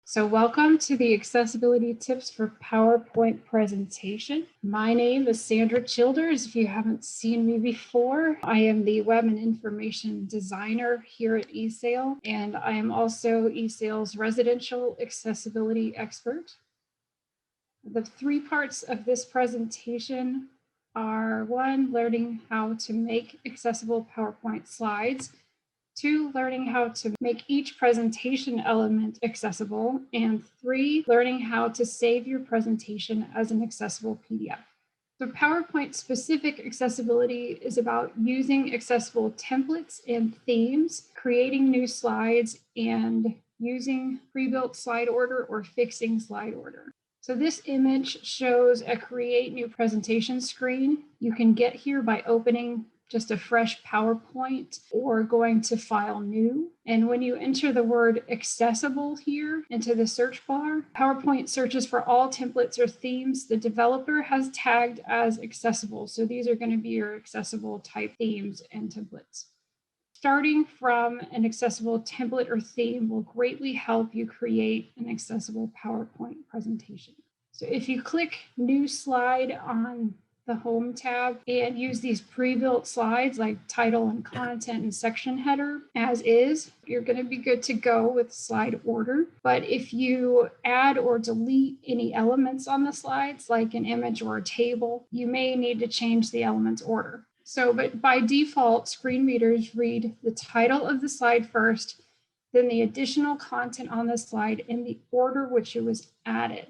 So welcome to the Accessibility Tips for PowerPoint presentation. My name is Sandra Childers. If you haven't seen me before, I am the Web and Information Designer here at eSale, and I am also eSale's residential accessibility expert. The three parts of this presentation are: one, learning how to make accessible PowerPoint slides; two, learning how to make each presentation element accessible; and three, learning how to save your presentation as an accessible PDF. So PowerPoint specific accessibility is about using accessible templates and themes, creating new slides, and using pre-built slide order or fixing slide order. So this image shows a create new presentation screen. You can get here by opening just a fresh PowerPoint or going to File New. And when you enter the word accessible here into the search bar, PowerPoint searches for all templates or themes the developer has tagged as accessible. So these are going to be your accessible type themes and templates. Starting from an accessible template or theme will greatly help you create an accessible PowerPoint presentation. So if you click New Slide on the Home tab and use these pre-built slides like title and content and section header as is, you're going to be good to go with slide order. But if you add or delete any elements on the slides, like an image or a table, you may need to change the element's order. So, but by default, screen readers read the title of the slide first, then the additional content on the slide in the order which it was added.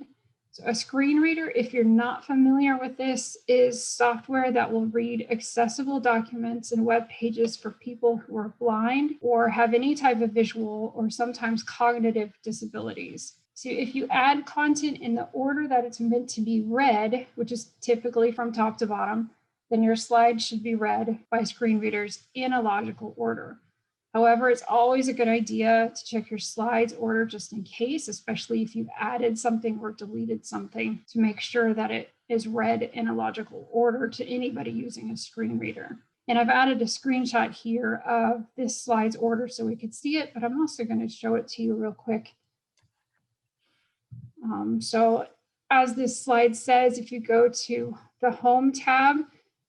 So a screen reader, if you're not familiar with this, is software that will read accessible documents and web pages for people who are blind or have any type of visual or sometimes cognitive disabilities. So if you add content in the order that it's meant to be read, which is typically from top to bottom, then your slide should be read by screen readers in a logical order. However, it's always a good idea to check your slides order just in case, especially if you've added something or deleted something, to make sure that it is read in a logical order to anybody using a screen reader. And I've added a screenshot here of this slide's order so we could see it, but I'm also going to show it to you real quick. So as this slide says, if you go to the Home tab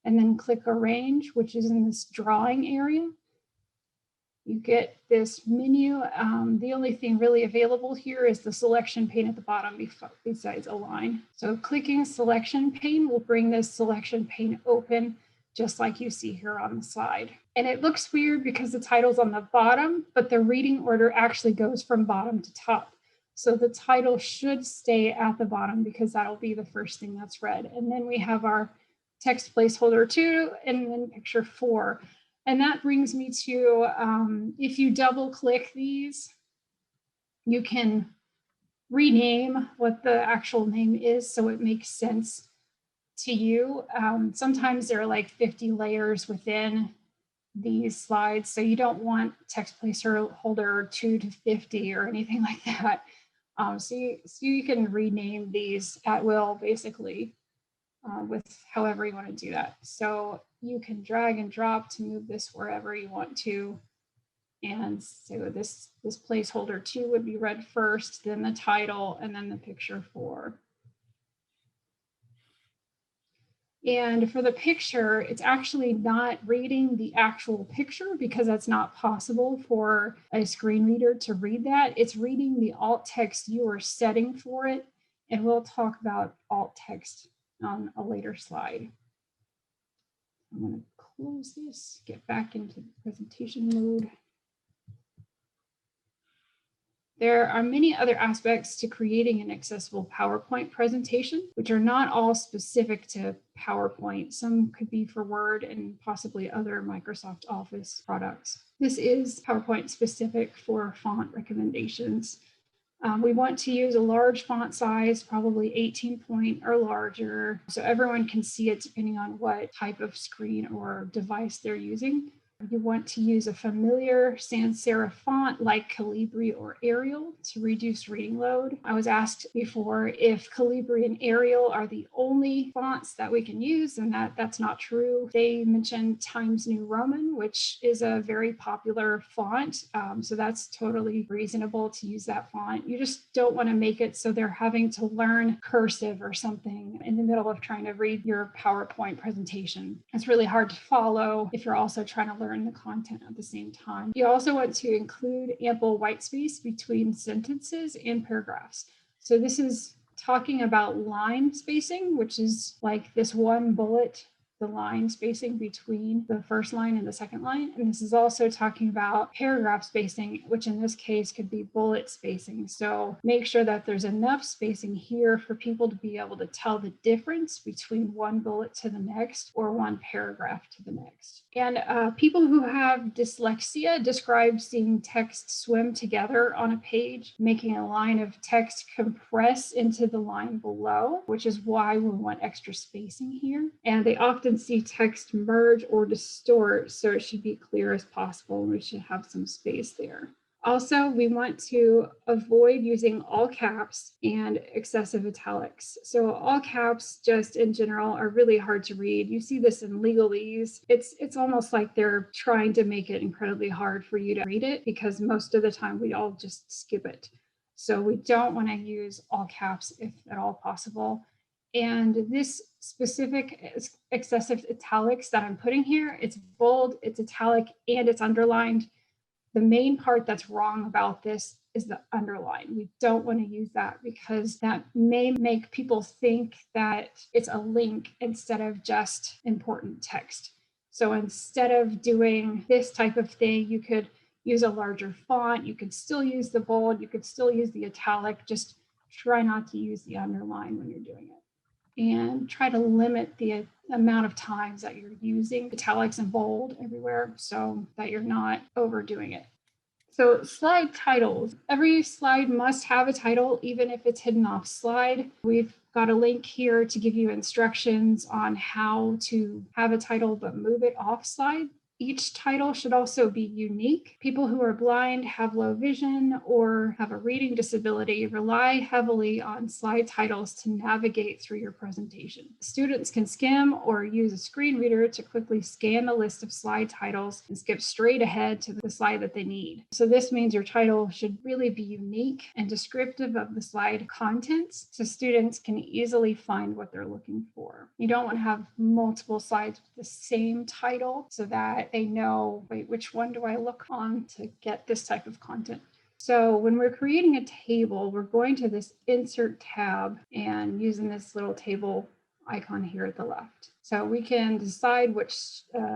and then click Arrange, which is in this drawing area, you get this menu. The only thing really available here is the selection pane at the bottom besides Align. So clicking selection pane will bring this selection pane open, just like you see here on the slide. And it looks weird because the title's on the bottom, but the reading order actually goes from bottom to top. So the title should stay at the bottom because that'll be the first thing that's read. And then we have our text placeholder 2 and then picture 4. And that brings me to, if you double click these, you can rename what the actual name is so it makes sense to you. Sometimes there are like 50 layers within these slides, so you don't want text placeholder 2 to 50 or anything like that. So you can rename these at will, basically, with however you want to do that. So you can drag and drop to move this wherever you want to. And so this placeholder 2 would be read first, then the title, and then the picture 4. And for the picture, it's actually not reading the actual picture because that's not possible for a screen reader to read that. It's reading the alt text you are setting for it. And we'll talk about alt text on a later slide. I'm going to close this, get back into the presentation mode. There are many other aspects to creating an accessible PowerPoint presentation, which are not all specific to PowerPoint. Some could be for Word and possibly other Microsoft Office products. This is PowerPoint specific for font recommendations. We want to use a large font size, probably 18 point or larger, so everyone can see it depending on what type of screen or device they're using. You want to use a familiar sans serif font like Calibri or Arial to reduce reading load. I was asked before if Calibri and Arial are the only fonts that we can use, and that's not true. They mentioned Times New Roman, which is a very popular font, so that's totally reasonable to use that font. You just don't want to make it so they're having to learn cursive or something in the middle of trying to read your PowerPoint presentation. It's really hard to follow if you're also trying to learn the content at the same time. You also want to include ample white space between sentences and paragraphs. So this is talking about line spacing, which is like this one bullet, the line spacing between the first line and the second line. And this is also talking about paragraph spacing, which in this case could be bullet spacing. So make sure that there's enough spacing here for people to be able to tell the difference between one bullet to the next or one paragraph to the next. And people who have dyslexia describe seeing text swim together on a page, making a line of text compress into the line below, which is why we want extra spacing here. And they often see text merge or distort, so it should be clear as possible. We should have some space there. Also, we want to avoid using all caps and excessive italics. So all caps just in general are really hard to read. You see this in legalese. It's almost like they're trying to make it incredibly hard for you to read it because most of the time we all just skip it. So we don't want to use all caps if at all possible. And this specific excessive italics that I'm putting here, it's bold, it's italic, and it's underlined. The main part that's wrong about this is the underline. We don't want to use that because that may make people think that it's a link instead of just important text. So instead of doing this type of thing, you could use a larger font. You could still use the bold. You could still use the italic. Just try not to use the underline when you're doing it. And try to limit the amount of times that you're using italics and bold everywhere so that you're not overdoing it. So slide titles. Every slide must have a title, even if it's hidden off slide. We've got a link here to give you instructions on how to have a title but move it off slide. Each title should also be unique. People who are blind, have low vision, or have a reading disability rely heavily on slide titles to navigate through your presentation. Students can skim or use a screen reader to quickly scan the list of slide titles and skip straight ahead to the slide that they need. So this means your title should really be unique and descriptive of the slide contents so students can easily find what they're looking for. You don't want to have multiple slides with the same title so that they know, wait, which one do I look on to get this type of content? So when we're creating a table, we're going to this insert tab and using this little table icon here at the left. So we can decide which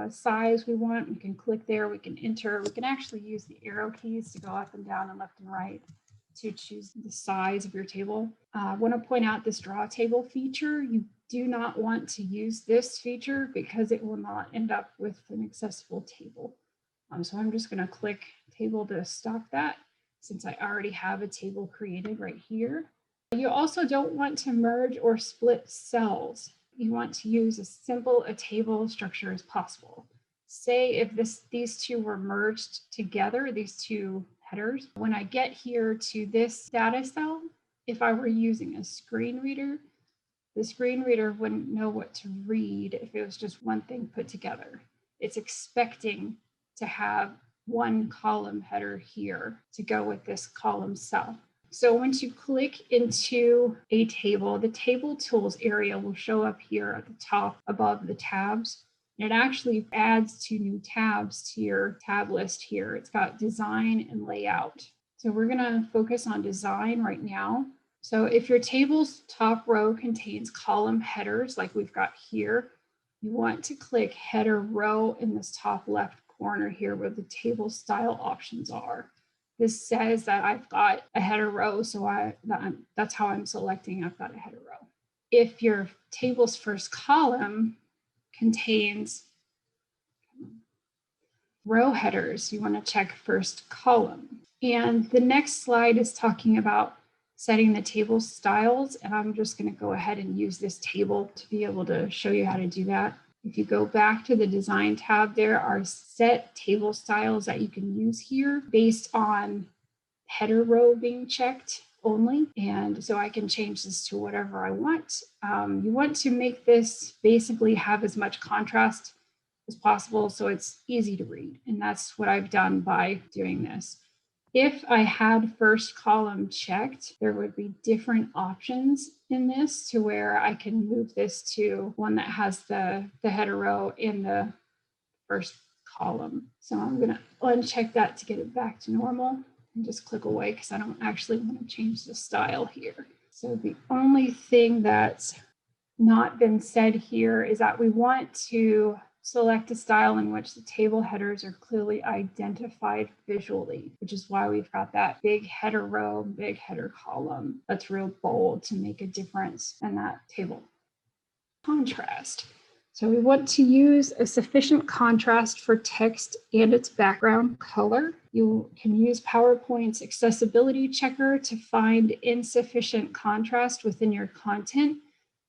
size we want. We can click there, we can enter. We can actually use the arrow keys to go up and down and left and right to choose the size of your table. I want to point out this draw table feature. You do not want to use this feature because it will not end up with an accessible table. So I'm just going to click table to stop that since I already have a table created right here. You also don't want to merge or split cells. You want to use as simple a table structure as possible. Say if these two were merged together, these two headers, when I get here to this data cell, if I were using a screen reader, the screen reader wouldn't know what to read if it was just one thing put together. It's expecting to have one column header here to go with this column cell. So once you click into a table, the table tools area will show up here at the top above the tabs. And it actually adds two new tabs to your tab list here. It's got design and layout. So we're going to focus on design right now. So if your table's top row contains column headers like we've got here, you want to click header row in this top left corner here where the table style options are. This says that I've got a header row, so that's how I'm selecting I've got a header row. If your table's first column contains row headers, you want to check first column. And the next slide is talking about setting the table styles, and I'm just going to go ahead and use this table to be able to show you how to do that. If you go back to the design tab, there are set table styles that you can use here based on header row being checked only. And so I can change this to whatever I want. You want to make this basically have as much contrast as possible so it's easy to read. And that's what I've done by doing this. If I had first column checked, there would be different options in this to where I can move this to one that has the header row in the first column. So I'm going to uncheck that to get it back to normal and just click away because I don't actually want to change the style here. So the only thing that's not been said here is that we want to select a style in which the table headers are clearly identified visually, which is why we've got that big header row, big header column that's real bold to make a difference in that table. Contrast. So we want to use a sufficient contrast for text and its background color. You can use PowerPoint's accessibility checker to find insufficient contrast within your content.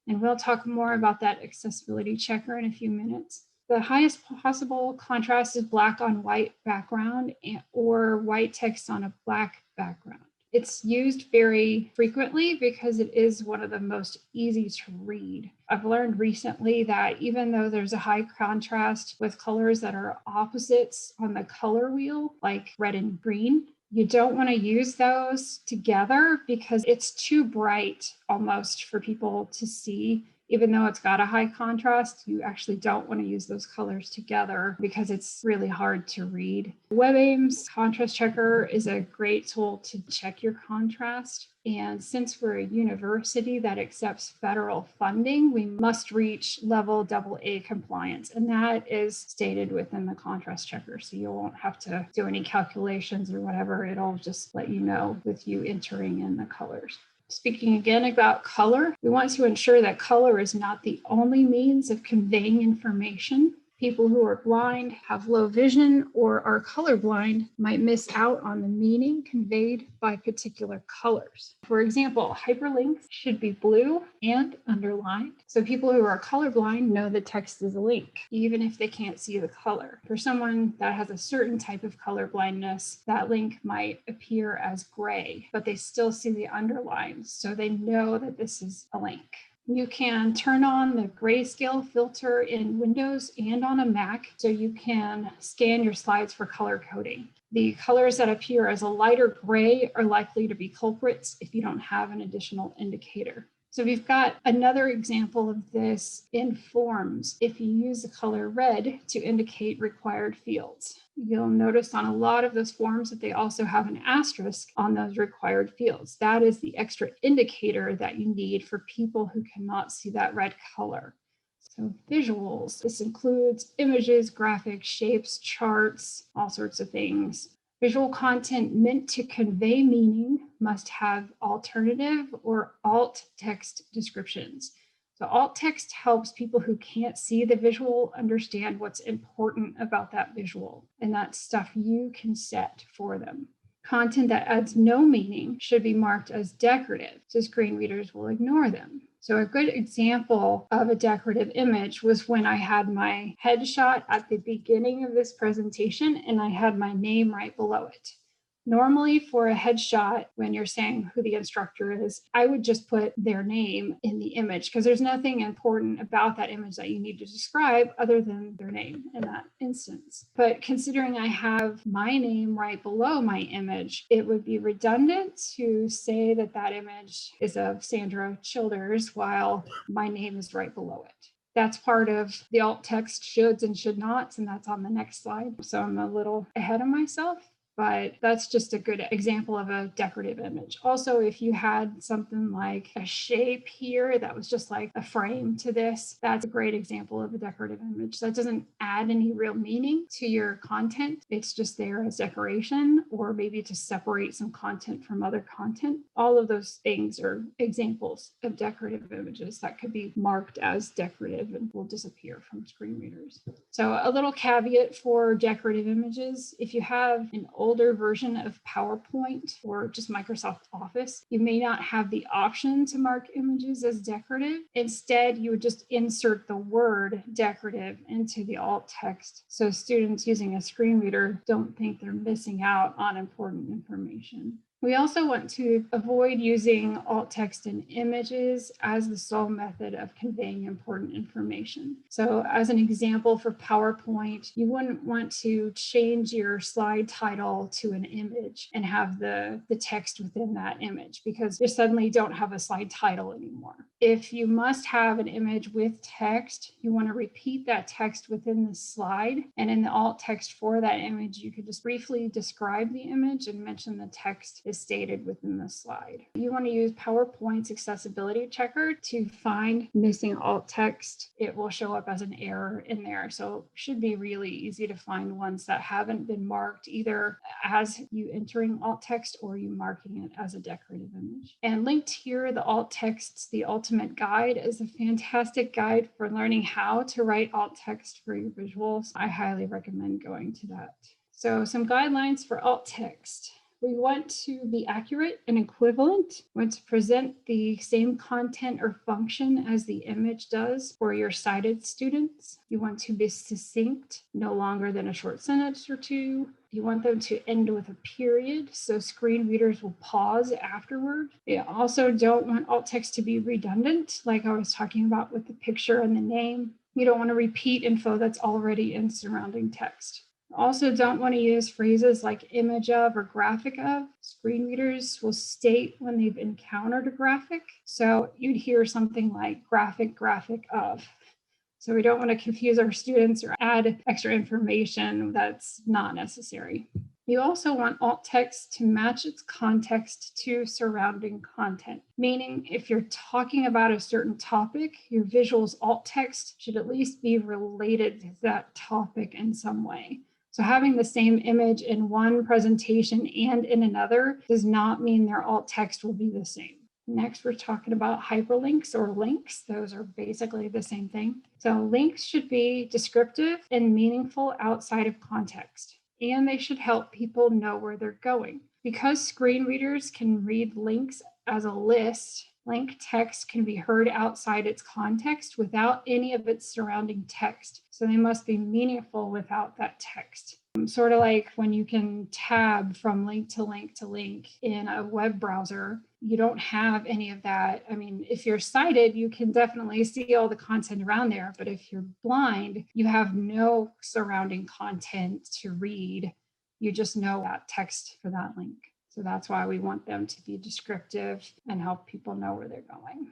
And we'll talk more about that accessibility checker in a few minutes. The highest possible contrast is black on white background or white text on a black background. It's used very frequently because it is one of the most easy to read. I've learned recently that even though there's a high contrast with colors that are opposites on the color wheel, like red and green, you don't want to use those together because it's too bright almost for people to see. Even though it's got a high contrast, you actually don't want to use those colors together because it's really hard to read. WebAIM's contrast checker is a great tool to check your contrast. And since we're a university that accepts federal funding, we must reach level AA compliance. And that is stated within the contrast checker. So you won't have to do any calculations or whatever. It'll just let you know with you entering in the colors. Speaking again about color, we want to ensure that color is not the only means of conveying information. People who are blind, have low vision, or are colorblind might miss out on the meaning conveyed by particular colors. For example, hyperlinks should be blue and underlined, so people who are colorblind know the text is a link, even if they can't see the color. For someone that has a certain type of color blindness, that link might appear as gray, but they still see the underlines, so they know that this is a link. You can turn on the grayscale filter in Windows and on a Mac so you can scan your slides for color coding. The colors that appear as a lighter gray are likely to be culprits if you don't have an additional indicator. So we've got another example of this in forms. If you use the color red to indicate required fields, you'll notice on a lot of those forms that they also have an asterisk on those required fields. That is the extra indicator that you need for people who cannot see that red color. So visuals, this includes images, graphics, shapes, charts, all sorts of things. Visual content meant to convey meaning must have alternative or alt text descriptions. So alt text helps people who can't see the visual understand what's important about that visual, and that's stuff you can set for them. Content that adds no meaning should be marked as decorative, so screen readers will ignore them. So a good example of a decorative image was when I had my headshot at the beginning of this presentation and I had my name right below it. Normally for a headshot, when you're saying who the instructor is, I would just put their name in the image because there's nothing important about that image that you need to describe other than their name in that instance. But considering I have my name right below my image, it would be redundant to say that that image is of Sandra Childers while my name is right below it. That's part of the alt text shoulds and should nots, and that's on the next slide. So I'm a little ahead of myself. But that's just a good example of a decorative image. Also, if you had something like a shape here that was just like a frame to this, that's a great example of a decorative image. That doesn't add any real meaning to your content. It's just there as decoration or maybe to separate some content from other content. All of those things are examples of decorative images that could be marked as decorative and will disappear from screen readers. So a little caveat for decorative images, if you have an older version of PowerPoint or just Microsoft Office, you may not have the option to mark images as decorative. Instead, you would just insert the word decorative into the alt text so students using a screen reader don't think they're missing out on important information. We also want to avoid using alt text and images as the sole method of conveying important information. So as an example for PowerPoint, you wouldn't want to change your slide title to an image and have the text within that image because you suddenly don't have a slide title anymore. If you must have an image with text, you want to repeat that text within the slide. And in the alt text for that image, you could just briefly describe the image and mention the text is stated within the slide. You want to use PowerPoint's accessibility checker to find missing alt text. It will show up as an error in there. So it should be really easy to find ones that haven't been marked either as you entering alt text or you marking it as a decorative image. And linked here, the alt texts, the ultimate guide is a fantastic guide for learning how to write alt text for your visuals. I highly recommend going to that. So some guidelines for alt text. We want to be accurate and equivalent. We want to present the same content or function as the image does for your sighted students. You want to be succinct, no longer than a short sentence or two. You want them to end with a period, so screen readers will pause afterward. You also don't want alt text to be redundant, like I was talking about with the picture and the name. You don't want to repeat info that's already in surrounding text. Also don't want to use phrases like image of or graphic of. Screen readers will state when they've encountered a graphic. So you'd hear something like graphic of. So we don't want to confuse our students or add extra information that's not necessary. You also want alt text to match its context to surrounding content, meaning if you're talking about a certain topic, your visuals alt text should at least be related to that topic in some way. So having the same image in one presentation and in another does not mean their alt text will be the same. Next, we're talking about hyperlinks or links. Those are basically the same thing. So links should be descriptive and meaningful outside of context, and they should help people know where they're going. Because screen readers can read links as a list, link text can be heard outside its context without any of its surrounding text. So they must be meaningful without that text. Sort of like when you can tab from link to link to link in a web browser, you don't have any of that. I mean, if you're sighted, you can definitely see all the content around there. But if you're blind, you have no surrounding content to read. You just know that text for that link. So that's why we want them to be descriptive and help people know where they're going.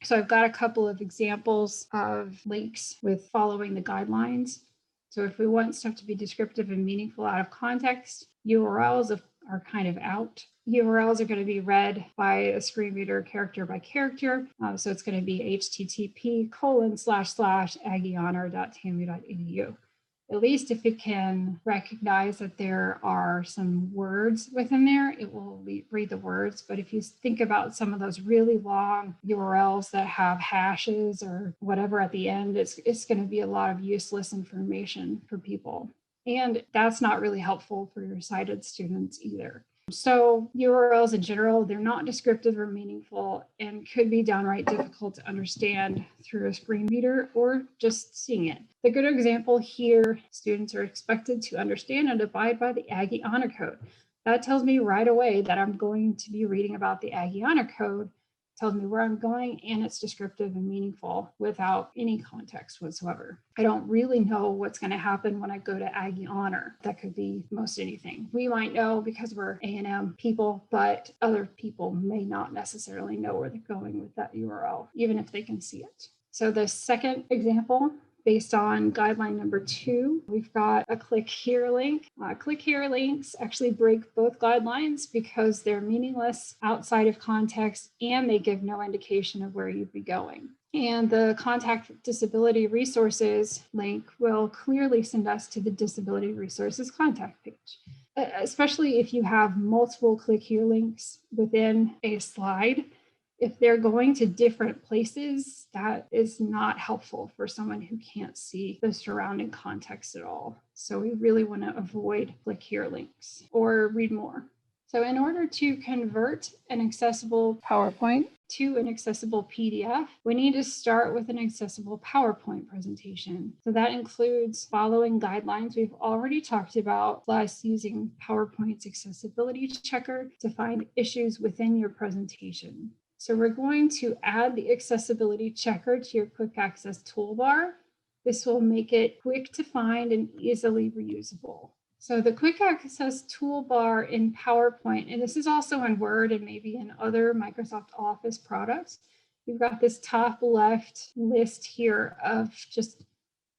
So I've got a couple of examples of links with following the guidelines. So if we want stuff to be descriptive and meaningful out of context, URLs are kind of out. URLs are going to be read by a screen reader character by character. So it's going to be http://aggiehonor.tamu.edu. At least if it can recognize that there are some words within there, it will read the words. But if you think about some of those really long URLs that have hashes or whatever at the end, it's going to be a lot of useless information for people. And that's not really helpful for your sighted students either. So URLs in general, they're not descriptive or meaningful and could be downright difficult to understand through a screen reader or just seeing it. The good example here, students are expected to understand and abide by the Aggie Honor Code. That tells me right away that I'm going to be reading about the Aggie Honor Code. Tells me where I'm going, and it's descriptive and meaningful without any context whatsoever. I don't really know what's going to happen when I go to Aggie Honor. That could be most anything. We might know because we're A&M people, but other people may not necessarily know where they're going with that URL, even if they can see it. So the second example, based on guideline number 2, we've got a click here link. Click here links actually break both guidelines because they're meaningless outside of context and they give no indication of where you'd be going. And the Contact Disability Resources link will clearly send us to the Disability Resources contact page, especially if you have multiple click here links within a slide. If they're going to different places, that is not helpful for someone who can't see the surrounding context at all. So we really want to avoid click here links or read more. So in order to convert an accessible PowerPoint to an accessible PDF, we need to start with an accessible PowerPoint presentation. So that includes following guidelines we've already talked about, plus using PowerPoint's accessibility checker to find issues within your presentation. So we're going to add the accessibility checker to your quick access toolbar. This will make it quick to find and easily reusable. So the quick access toolbar in PowerPoint, and this is also in Word and maybe in other Microsoft Office products, you've got this top left list here of just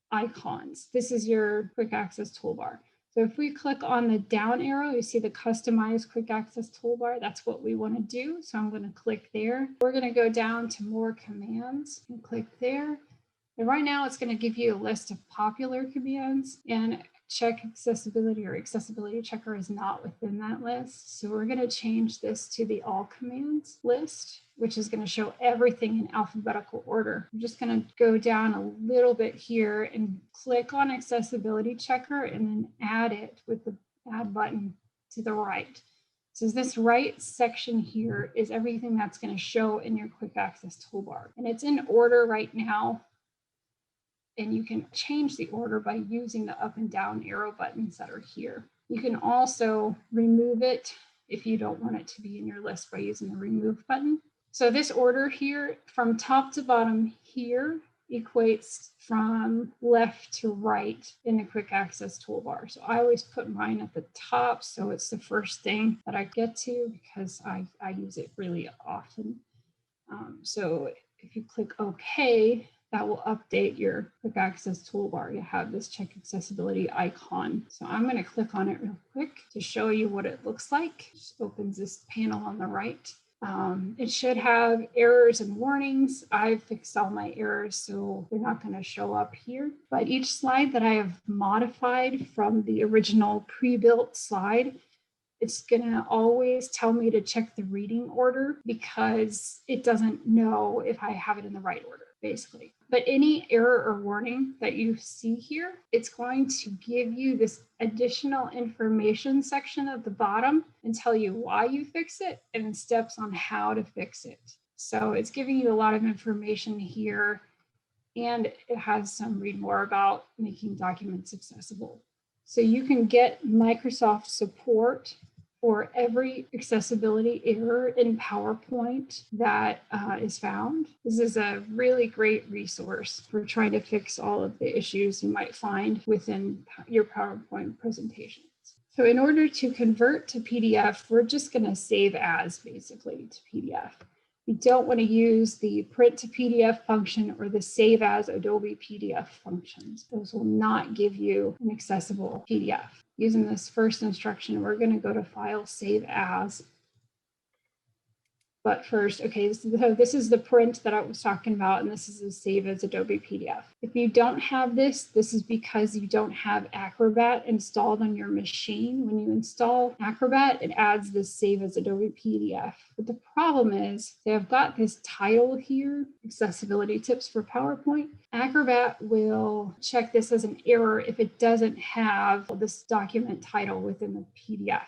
icons. This is your quick access toolbar. So if we click on the down arrow, you see the customized quick access toolbar. That's what we want to do. So I'm going to click there. We're going to go down to more commands and click there. And right now it's going to give you a list of popular commands, and check accessibility or accessibility checker is not within that list. So we're going to change this to the all commands list, which is going to show everything in alphabetical order. I'm just going to go down a little bit here and click on accessibility checker and then add it with the add button to the right. So this right section here is everything that's going to show in your quick access toolbar. And it's in order right now. And you can change the order by using the up and down arrow buttons that are here. You can also remove it if you don't want it to be in your list by using the remove button. So this order here from top to bottom here equates from left to right in the quick access toolbar. So I always put mine at the top, so it's the first thing that I get to because I use it really often. So if you click OK, that will update your quick access toolbar. You have this check accessibility icon. So I'm going to click on it real quick to show you what it looks like. Just opens this panel on the right. It should have errors and warnings. I've fixed all my errors, so they're not going to show up here. But each slide that I have modified from the original pre-built slide, it's going to always tell me to check the reading order because it doesn't know if I have it in the right order, basically. But any error or warning that you see here, it's going to give you this additional information section at the bottom and tell you why you fix it and steps on how to fix it. So it's giving you a lot of information here, and it has some read more about making documents accessible. So you can get Microsoft support for every accessibility error in PowerPoint that is found. This is a really great resource for trying to fix all of the issues you might find within your PowerPoint presentations. So in order to convert to PDF, we're just going to save as basically to PDF. We don't want to use the print to PDF function or the save as Adobe PDF functions. Those will not give you an accessible PDF. Using this first instruction, we're going to go to File, Save As. But first, okay, so this is the print that I was talking about, and this is the save as Adobe PDF. If you don't have this, this is because you don't have Acrobat installed on your machine. When you install Acrobat, it adds this save as Adobe PDF. But the problem is they have got this title here, accessibility tips for PowerPoint. Acrobat will check this as an error if it doesn't have this document title within the PDF.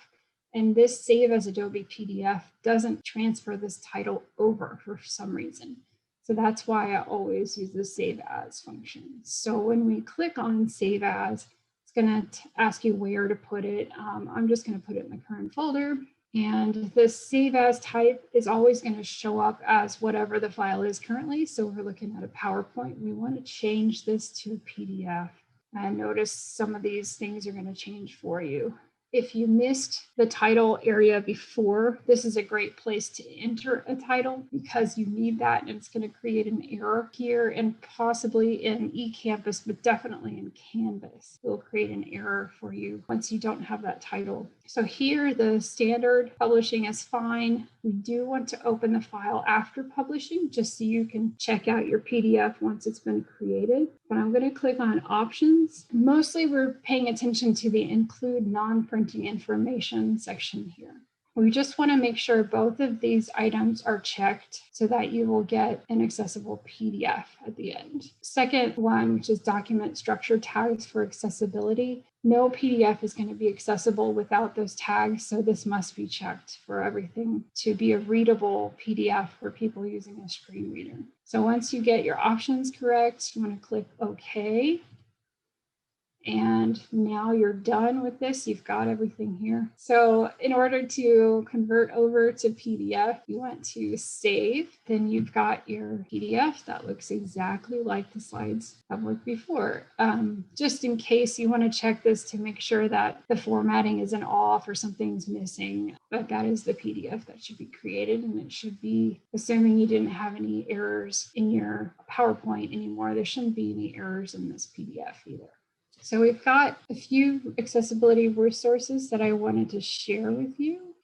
And this save as Adobe PDF doesn't transfer this title over for some reason. So that's why I always use the save as function. So when we click on save as, it's going to ask you where to put it. I'm just going to put it in the current folder. And the save as type is always going to show up as whatever the file is currently. So we're looking at a PowerPoint. We want to change this to a PDF. And notice some of these things are going to change for you. If you missed the title area before, this is a great place to enter a title because you need that, and it's going to create an error here and possibly in eCampus, but definitely in Canvas. It will create an error for you once you don't have that title. So here, the standard publishing is fine. We do want to open the file after publishing just so you can check out your PDF once it's been created. But I'm going to click on options. Mostly we're paying attention to the include non-printing information section here. We just want to make sure both of these items are checked so that you will get an accessible PDF at the end. Second one, which is document structure tags for accessibility. No PDF is going to be accessible without those tags, so this must be checked for everything to be a readable PDF for people using a screen reader. So once you get your options correct, you want to click OK. And now you're done with this. You've got everything here. So in order to convert over to PDF, you want to save. Then you've got your PDF that looks exactly like the slides have looked before. Just in case you want to check this to make sure that the formatting isn't off or something's missing, but that is the PDF that should be created. And it should be, assuming you didn't have any errors in your PowerPoint anymore, there shouldn't be any errors in this PDF either. So we've got a few accessibility resources that I wanted to share with you.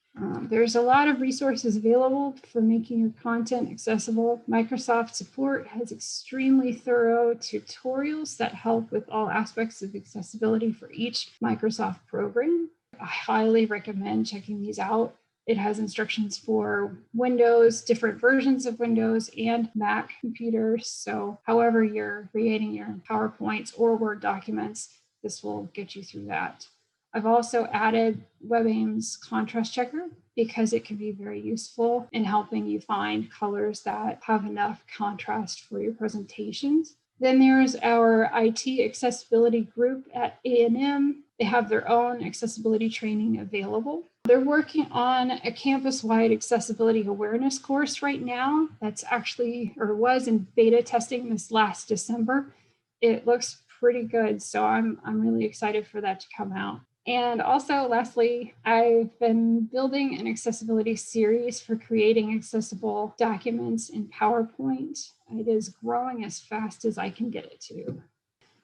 There's a lot of resources available for making your content accessible. Microsoft Support has extremely thorough tutorials that help with all aspects of accessibility for each Microsoft program. I highly recommend checking these out. It has instructions for Windows, different versions of Windows, and Mac computers. So however you're creating your PowerPoints or Word documents, this will get you through that. I've also added WebAIM's contrast checker because it can be very useful in helping you find colors that have enough contrast for your presentations. Then there's our IT accessibility group at A&M. They have their own accessibility training available. They're working on a campus-wide accessibility awareness course right now. That's actually, or was in beta testing this last December. It looks pretty good, so I'm really excited for that to come out. And also, lastly, I've been building an accessibility series for creating accessible documents in PowerPoint. It is growing as fast as I can get it to.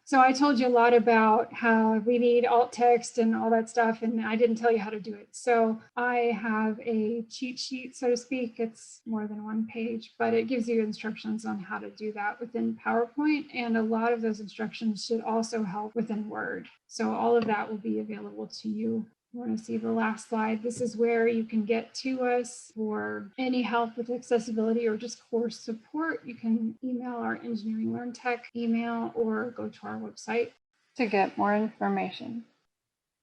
So I told you a lot about how we need alt text and all that stuff, and I didn't tell you how to do it. So I have a cheat sheet, so to speak. It's more than one page, but it gives you instructions on how to do that within PowerPoint. And a lot of those instructions should also help within Word. So all of that will be available to you. You want to see the last slide. This is where you can get to us for any help with accessibility or just course support. You can email our Engineering Learn Tech email or go to our website to get more information.